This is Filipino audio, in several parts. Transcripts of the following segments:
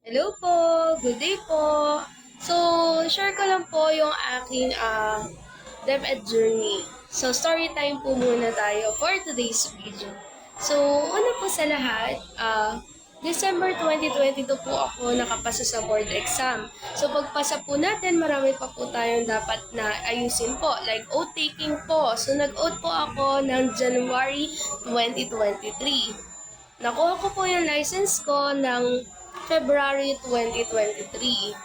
Hello po, good day po. So, share ko lang po yung aking DepEd journey. So, story time po muna tayo for today's video. So, una po sa lahat, December 2022 po ako nakapasa sa board exam. So, pagpasa po natin, marami pa po tayong dapat na ayusin po, like oath taking po. So, nag-oath po ako ng January 2023. Nakuha ko po yung license ko ng February 2023.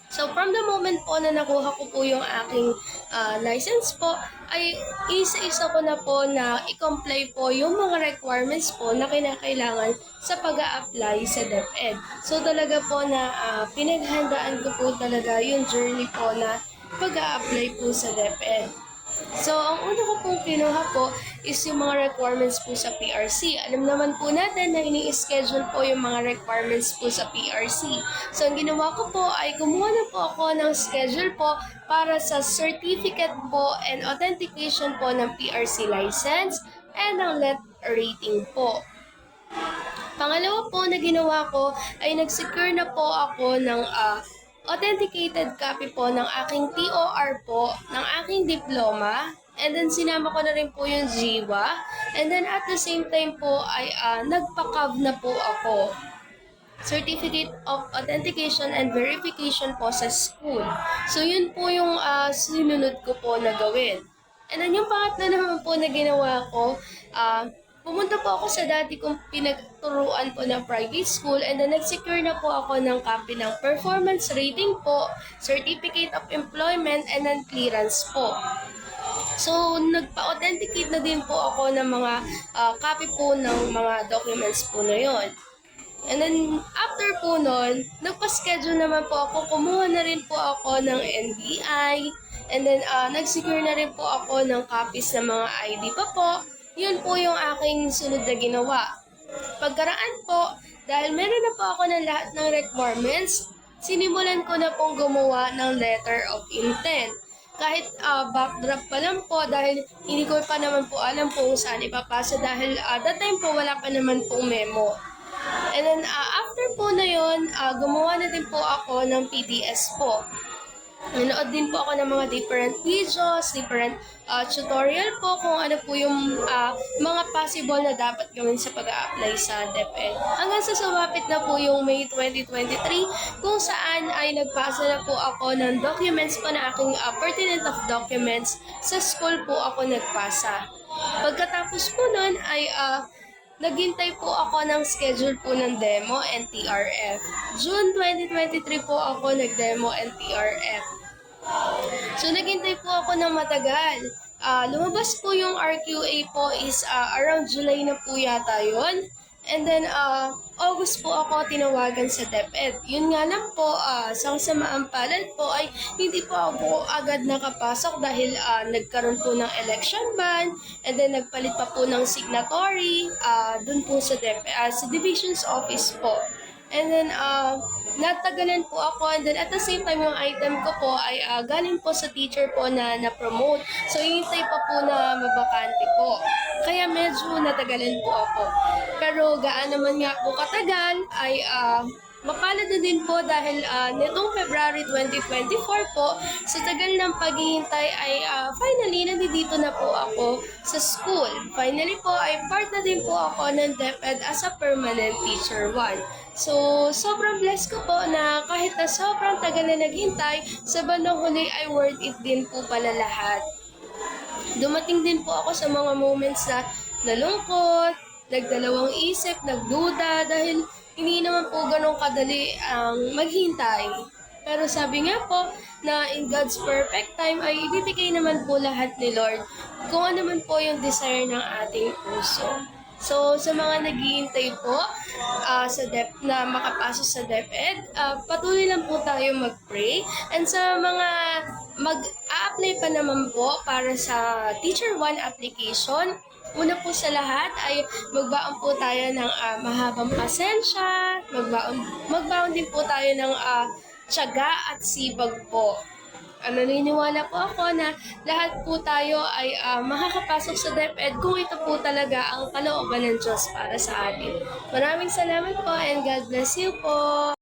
So, from the moment po na nakuha ko po yung aking license po, ay isa-isa ko na po na i-comply po yung mga requirements po na kinakailangan sa pag-a-apply sa DepEd. So, talaga po na pinaghandaan ko po talaga yung journey po na pag-a-apply po sa DepEd. So, ang una ko pong kinuha po is yung mga requirements po sa PRC. Alam naman po natin na ini-schedule po yung mga requirements po sa PRC. So, ang ginawa ko po ay kumuha na po ako ng schedule po para sa certificate po and authentication po ng PRC license and ng let rating po. Pangalawa po na ginawa ko ay nag-secure na po ako ng authenticated copy po ng aking TOR po, ng aking diploma, and then sinama ko na rin po yung GWA, and then at the same time po ay nagpa-CAV na po ako. Certificate of Authentication and Verification po sa school. So yun po yung sinunod ko po na gawin. And then yung pangatlo naman po na ginawa ko, pumunta po ako sa dati kong pinagturuan po ng private school, and then nag-secure na po ako ng copy ng performance rating po, certificate of employment, and then clearance po. So, nagpa-authenticate na din po ako ng mga copy po ng mga documents po na yon. And then, after po nun, nagpa-schedule naman po ako, kumuha na rin po ako ng NBI, and then nag-secure na rin po ako ng copies ng mga ID pa po. Yun po yung aking sunod na ginawa. Pagkaraan po, dahil meron na po ako ng lahat ng requirements, sinimulan ko na pong gumawa ng letter of intent. Kahit backdraft pa lang po, dahil hindi ko pa naman po alam kung saan ipapasa, dahil that time po wala pa naman pong memo. And then after po na yun, gumawa na din po ako ng PDS po. Nanood din po ako ng mga different videos, different tutorial po kung ano po yung mga possible na dapat gawin sa pag-a-apply sa DepEd. Hanggang sa sumapit na po yung May 2023 kung saan ay nagpasa na po ako ng documents po na aking pertinent of documents. Sa school po ako nagpasa. Pagkatapos po nun ay naghintay po ako ng schedule po ng demo and TRF. June 2023 po ako nag-demo and TRF. So, naghintay po ako ng matagal. Lumabas po yung RQA po is around July na po yata yun. And then, August po ako tinawagan sa DepEd. Yun nga lang po, sa kasamaang palad po ay hindi po ako agad nakapasok dahil nagkaroon po ng election ban, and then nagpalit pa po ng signatory dun po sa DepEd, sa Division's Office po. And then, natagalan po ako, and then at the same time yung item ko po ay galing po sa teacher po na na-promote. So, hinintay pa po na mabakante po. Kaya medyo natagalan po ako. Pero gaan naman nga po katagal ay mapalad na din po dahil nitong February 2024 po, sa tagal ng paghihintay ay finally nandito na po ako sa school. Finally po ay part na din po ako ng DepEd as a permanent teacher 1. So, sobrang blessed ko po na kahit na sobrang tagal na naghintay, sa bandang huli ay worth it din po pala lahat. Dumating din po ako sa mga moments na nalungkot, nagdalawang isip, nagduda, dahil hindi naman po ganun kadali ang maghintay. Pero sabi nga po na in God's perfect time ay ibibigay naman po lahat ni Lord kung ano man po yung desire ng ating puso. So, sa mga naghihintay po na makapasok sa DepEd, patuloy lang po tayo mag-pray. And sa mga mag-a-apply pa naman po para sa Teacher 1 application, una po sa lahat ay magbaon po tayo ng mahabang pasensya, magbaon din po tayo ng tiyaga at sibag po. Naniniwala po ako na lahat po tayo ay makakapasok sa DepEd kung ito po talaga ang kalooban ng Diyos para sa atin. Maraming salamat po and God bless you po.